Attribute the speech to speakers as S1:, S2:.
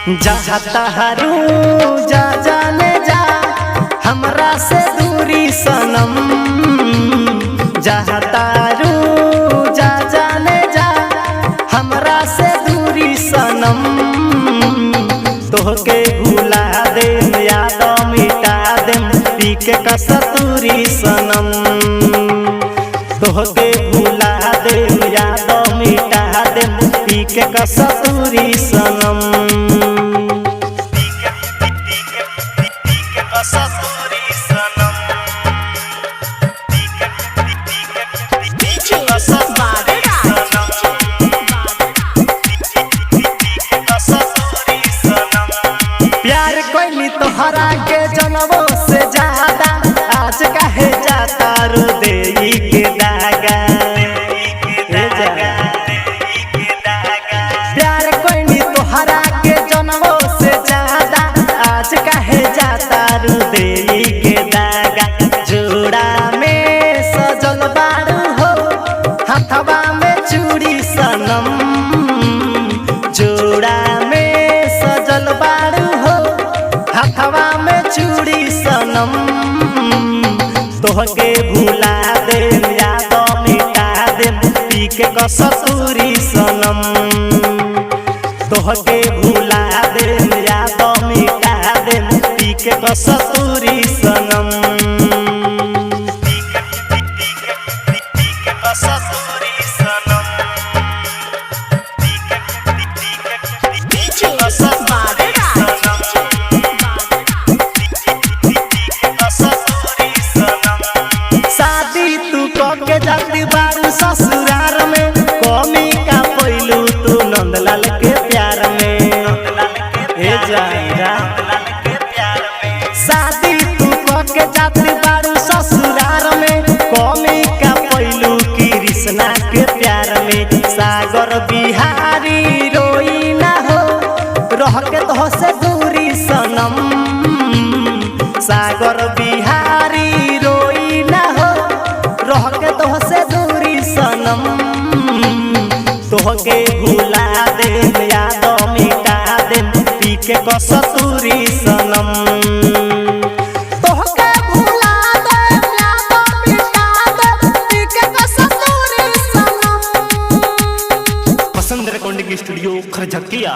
S1: जा तहरू जा जाने जा हमरा से दूरी सनम। जा तारू जा जाने जा हमरा से दूरी सनम। तोहके भुला दे याद मिटा दे पी के कस्तूरी सनम। तोहके भुला दे याद मिटा दे पी के कस्तूरी सनम। प्यार कोई तोहरा के जनमों से ज्यादा आज काहे जाता रो देई के दागा। प्यार कोई तोहरा के जनमों से ज्यादा आज काहे जाता रो देई के दागा। जोड़ा में सजल बारू हो हथवा में चूड़ी सनम। जोड़ा में सजल बारू हो हथवा में चूड़ी सनम। तोहके भुला दे याद मिटा दे पी के कस्तूरी सनम। तोहके भुला दे याद मिटा दे पी के कस्तूरी सनम। शादी तू के जाती बारू ससुरार में कमी का पैलू तू नंदलाल के प्यार में। शादी तू के जाती बारू ससुरार में कमी का पैलू कृष्णा के प्यार में। सागर बिहारी रोई ना हो रह के तो से दूरी सनम। सागर बिहारी रोई ना हो रह के तो से दूरी सनम। तोहके भुला दे याद मिटा दे पी के कस्तूरी सनम। तोहके भुला दे याद मिटा दे पी के कस्तूरी सनम।
S2: पसंद रिकॉर्डिंग स्टूडियो खरझकिया।